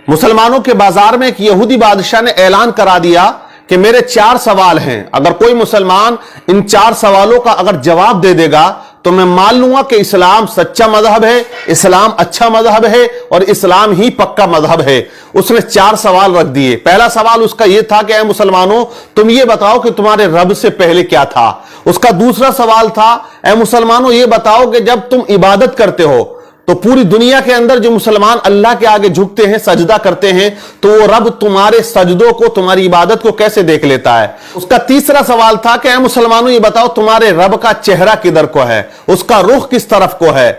मुसलमानों के बाजार में एक यहूदी बादशाह ने ऐलान करा दिया कि मेरे 4 सवाल हैं, अगर कोई मुसलमान इन 4 सवालों का अगर जवाब दे देगा तो मैं मान लूंगा कि इस्लाम सच्चा मजहब है, इस्लाम अच्छा मजहब है और इस्लाम ही पक्का मजहब है। उसने 4 सवाल रख दिए। पहला सवाल उसका यह था कि ऐ मुसलमानों, तुम ये बताओ कि तुम्हारे रब से पहले क्या था। उसका दूसरा सवाल था, ऐ मुसलमानों ये बताओ कि जब तुम इबादत करते हो तो पूरी दुनिया के अंदर जो मुसलमान अल्लाह के आगे झुकते हैं, सजदा करते हैं, तो वो रब तुम्हारे सजदों को, तुम्हारी इबादत को कैसे देख लेता है। उसका तीसरा सवाल था कि ऐ मुसलमानों ये बताओ तुम्हारे रब का चेहरा किधर को है, उसका रुख किस तरफ को है।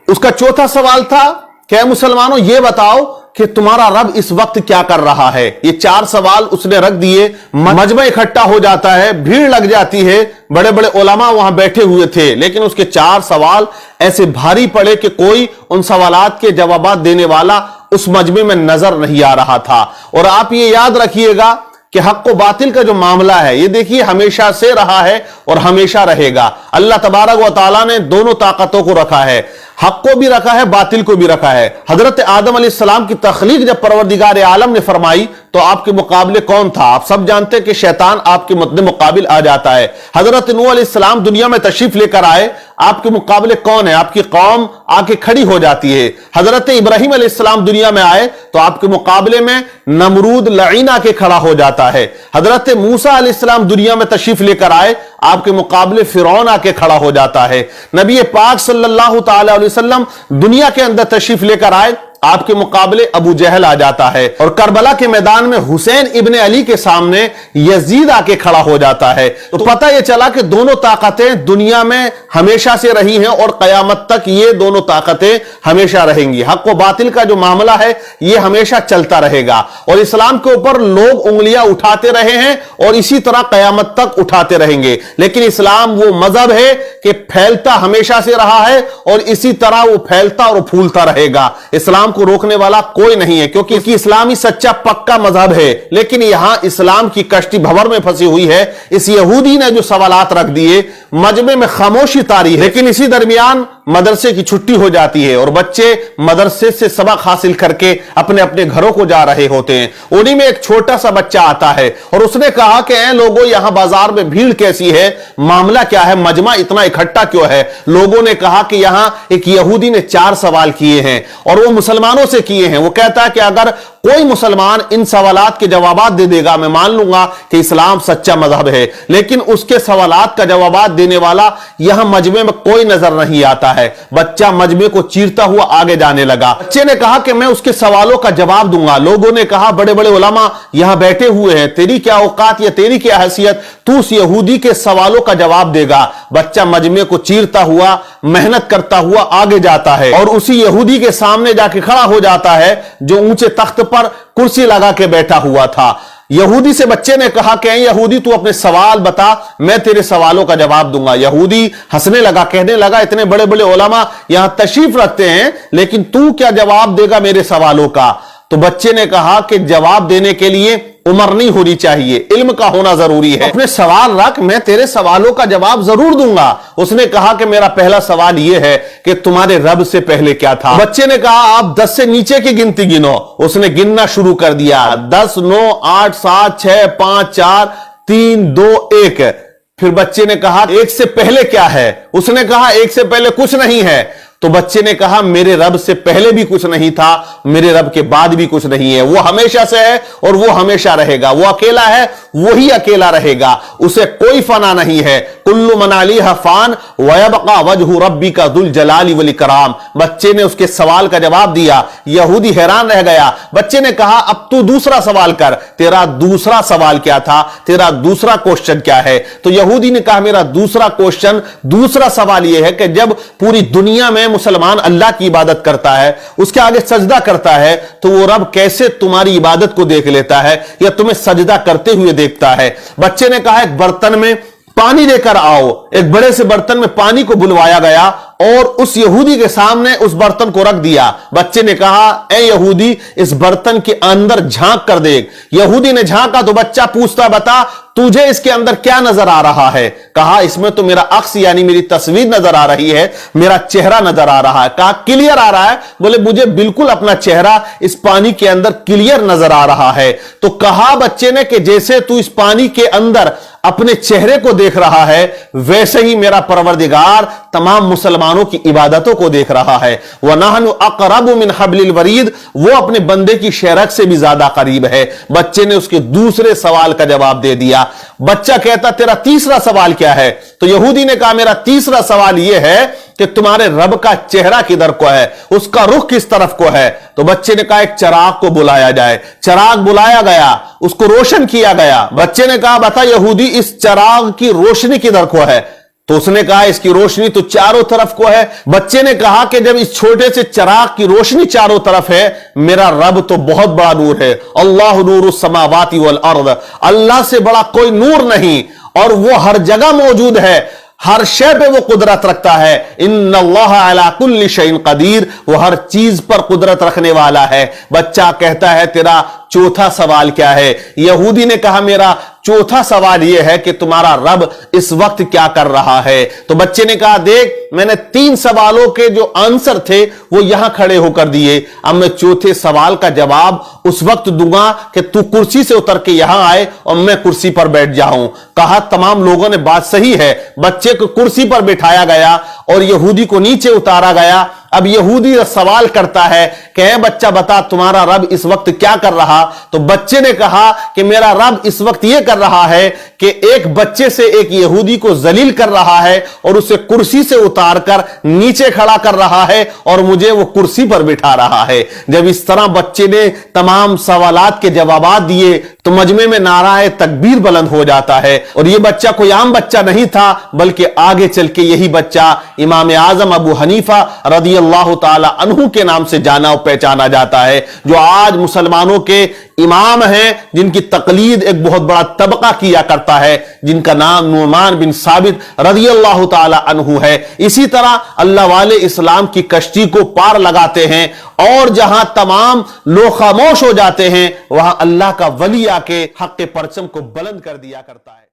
उसका चौथा सवाल था कि ऐ मुसलमानों ये बताओ कि तुम्हारा रब इस वक्त क्या कर रहा है। ये 4 सवाल उसने रख दिए। मजमा इकट्ठा हो जाता है, भीड़ लग जाती है, बड़े बड़े उलमा वहां बैठे हुए थे, लेकिन उसके 4 सवाल ऐसे भारी पड़े कि कोई उन सवालात के जवाबात देने वाला उस मजमे में नजर नहीं आ रहा था। और आप ये याद रखिएगा कि हक व बातिल का जो मामला है, ये देखिए हमेशा से रहा है और हमेशा रहेगा। अल्लाह तबारक व तआला ने दोनों ताकतों को रखा है, हक को भी रखा है, बातिल को भी रखा है। हजरत आदम अलैहिस्सलाम की तख्लीक जब परवरदिगार आलम ने फरमाई तो आपके मुकाबले कौन था। आप सब जानते हैं कि शैतान आपके मद्दे मुकाबिल आ जाता है। हजरत नूह अलैहिस्सलाम दुनिया में तशरीफ लेकर आए, आपके मुकाबले कौन है, आपकी कौम आके खड़ी हो जाती है। हजरत इब्राहिम अलैहिस्सलाम दुनिया में आए तो आपके मुकाबले में नमरूद लईन आके खड़ा हो जाता है। हजरत मूसा अलैहिस्सलाम दुनिया में तशरीफ लेकर आए, आपके मुकाबले फिरौन आके खड़ा हो जाता है। नबी पाक सल्लल्लाहु तआला अलैहि वसल्लम दुनिया के अंदर तशरीफ लेकर आए, आपके मुकाबले अबू जहल आ जाता है। और करबला के मैदान में हुसैन इब्ने अली के सामने यजीद आके खड़ा हो जाता है। तो पता यह चला कि दोनों ताकतें दुनिया में हमेशा से रही हैं और कयामत तक ये दोनों ताकतें हमेशा रहेंगी। हक व बातिल का जो मामला है ये हमेशा चलता रहेगा और इस्लाम के ऊपर लोग उंगलियां उठाते रहे हैं और इसी तरह कयामत तक उठाते रहेंगे। लेकिन इस्लाम वो मजहब है कि फैलता हमेशा से रहा है और इसी तरह वो फैलता और फूलता रहेगा। इस्लाम को रोकने वाला कोई नहीं है, क्योंकि इस्लाम ही सच्चा पक्का मजहब है। लेकिन यहां इस्लाम की कश्ती भंवर में फंसी हुई है। इस यहूदी ने जो सवालात रख दिए, मजमे में खामोशी तारी है। लेकिन इसी दरमियान मदरसे की छुट्टी हो जाती है और बच्चे मदरसे से सबक हासिल करके अपने अपने घरों को जा रहे होते हैं। उन्हीं में एक छोटा सा बच्चा आता है और उसने कहा कि ऐ लोगों, यहां बाजार में भीड़ कैसी है, मामला क्या है, मजमा इतना इकट्ठा क्यों है। लोगों ने कहा कि यहां एक यहूदी ने 4 सवाल किए हैं और वो मुसलमानों से किए हैं। वो कहता है कि अगर कोई मुसलमान इन सवालात के जवाबात दे देगा, मैं मान लूंगा कि इस्लाम सच्चा मजहब है। लेकिन उसके सवालात का जवाबात देने वाला यहां मजमे में कोई नजर नहीं आता है। बच्चा मजमे को चीरता हुआ आगे जाने लगा। बच्चे ने कहा कि मैं उसके सवालों का जवाब दूंगा। लोगों ने कहा बड़े बड़े उलमा यहां बैठे हुए हैं, तेरी क्या औकात या तेरी क्या हैसियत, तू उस यहूदी के सवालों का जवाब देगा। बच्चा मजमे को चीरता हुआ, मेहनत करता हुआ आगे जाता है और उसी यहूदी के सामने जाके खड़ा हो जाता है जो ऊंचे तख्त पर कुर्सी लगा के बैठा हुआ था। यहूदी से बच्चे ने कहा कि यहूदी तू अपने सवाल बता, मैं तेरे सवालों का जवाब दूंगा। यहूदी हंसने लगा, कहने लगा इतने बड़े बड़े उलमा यहां तशरीफ रखते हैं, लेकिन तू क्या जवाब देगा मेरे सवालों का। तो बच्चे ने कहा कि जवाब देने के लिए उम्र नहीं होनी चाहिए, इल्म का होना जरूरी है। अपने सवाल रख, मैं तेरे सवालों का जवाब जरूर दूंगा। उसने कहा कि मेरा पहला सवाल यह है कि तुम्हारे रब से पहले क्या था। बच्चे ने कहा आप 10 से नीचे की गिनती गिनो। उसने गिनना शुरू कर दिया, 10, 9, 8, 7, 6, 5, 4, 3, 2, 1। फिर बच्चे ने कहा 1 से पहले क्या है। उसने कहा 1 से पहले कुछ नहीं है। तो बच्चे ने कहा मेरे रब से पहले भी कुछ नहीं था, मेरे रब के बाद भी कुछ नहीं है। वो हमेशा से है और वो हमेशा रहेगा। वो अकेला है, वही अकेला रहेगा, उसे कोई फना नहीं है। कुल्लु मन अलैहा फान व यबका वजहु रब्बिका दुल जलाली वल इकराम। बच्चे ने उसके सवाल का जवाब दिया। यहूदी हैरान रह गया। बच्चे ने कहा अब तू दूसरा सवाल कर, तेरा दूसरा सवाल क्या था, तेरा दूसरा क्वेश्चन क्या है। तो यहूदी ने कहा मेरा दूसरा क्वेश्चन, दूसरा सवाल यह है कि जब पूरी दुनिया में मुसलमान अल्लाह की इबादत करता है, उसके आगे सजदा करता है, तो वो रब कैसे तुम्हारी इबादत को देख लेता है या तुम्हें सजदा करते हुए देखता है। बच्चे ने कहा एक बर्तन में पानी लेकर आओ। एक बड़े से बर्तन में पानी को बुलवाया गया और उस यहूदी के सामने उस बर्तन को रख दिया। बच्चे ने कहा ए यहूदी, इस बर्तन के अंदर झांक कर देख। यहूदी ने झांका तो बच्चा पूछता बता تجھے اس کے اندر کیا نظر آ رہا ہے؟ کہا اس میں تو میرا عکس یعنی میری تصویر نظر آ رہی ہے، میرا چہرہ نظر آ رہا ہے۔ کہا کلیئر آ رہا ہے؟ بولے مجھے بالکل اپنا چہرہ اس پانی کے اندر کلیئر نظر آ رہا ہے۔ تو کہا بچے نے کہ جیسے تو اس پانی کے اندر اپنے چہرے کو دیکھ رہا ہے، ویسے ہی میرا پروردگار تمام مسلمانوں کی عبادتوں کو دیکھ رہا ہے۔ وَنَحْنُ أَقْرَبُ مِنْ حَبْلِ الْوَرِيدِ، وہ اپنے بندے کی شہرک سے بھی زیادہ قریب ہے۔ بچے نے اس کے دوسرے سوال کا جواب دے دیا۔ بچہ کہتا تیرا تیسرا سوال کیا ہے؟ تو یہودی نے کہا میرا تیسرا سوال یہ ہے کہ تمہارے رب کا چہرہ کدھر کو ہے، اس کا رخ کس طرف کو ہے؟ تو بچے نے کہا ایک چراغ کو بلایا جائے۔ چراغ بلایا گیا، اس کو روشن کیا گیا۔ بچے نے کہا بتا یہودی اس چراغ کی روشنی کدھر کو ہے؟ تو اس نے کہا اس کی روشنی تو چاروں طرف کو ہے۔ بچے نے کہا کہ جب اس چھوٹے سے چراغ کی روشنی چاروں طرف ہے، میرا رب تو بہت بڑا نور ہے۔ اللہ نور السماوات والارض، اللہ سے بڑا کوئی نور نہیں، اور وہ ہر جگہ موجود ہے، ہر شے پہ وہ قدرت رکھتا ہے۔ ان اللہ علی کل شیء قدیر، وہ ہر چیز پر قدرت رکھنے والا ہے۔ بچہ کہتا ہے تیرا چوتھا سوال کیا ہے؟ یہودی نے کہا میرا چوتھا سوال یہ ہے کہ تمہارا رب اس وقت کیا کر رہا ہے؟ تو بچے نے کہا دیکھ میں نے 3 سوالوں کے جو آنسر تھے وہ یہاں کھڑے ہو کر دیے، اب میں چوتھے سوال کا جواب اس وقت دوں گا کہ تو کرسی سے اتر کے یہاں آئے اور میں کرسی پر بیٹھ جاؤں۔ کہا تمام لوگوں نے بات صحیح ہے، بچے کو کرسی پر بٹھایا گیا اور یہودی کو نیچے اتارا گیا۔ اب یہودی سوال کرتا ہے کہ اے بچہ بتا تمہارا رب اس وقت کیا کر رہا؟ تو بچے نے کہا کہ میرا رب اس وقت یہ کر رہا ہے کہ ایک بچے سے ایک یہودی کو ذلیل کر رہا ہے اور اسے کرسی سے اتار کر نیچے کھڑا کر رہا ہے اور مجھے وہ کرسی پر بٹھا رہا ہے۔ جب اس طرح بچے نے تمام سوالات کے جوابات دیے تو مجمع میں نعرہ تکبیر بلند ہو جاتا ہے، اور یہ بچہ کوئی عام بچہ نہیں تھا بلکہ آگے چل کے یہی بچہ امام اعظم ابو حنیفہ رضی اللہ تعالی عنہ کے نام سے جانا اور پہچانا جاتا ہے، جو آج مسلمانوں کے امام ہیں، جن کی تقلید ایک بہت بڑا طبقہ کیا کرتا ہے، جن کا نام نعمان بن ثابت رضی اللہ تعالی عنہ ہے۔ اسی طرح اللہ والے اسلام کی کشتی کو پار لگاتے ہیں، اور جہاں تمام لوگ خاموش ہو جاتے ہیں وہاں اللہ کا ولی آ کے حق پرچم کو بلند کر دیا کرتا ہے۔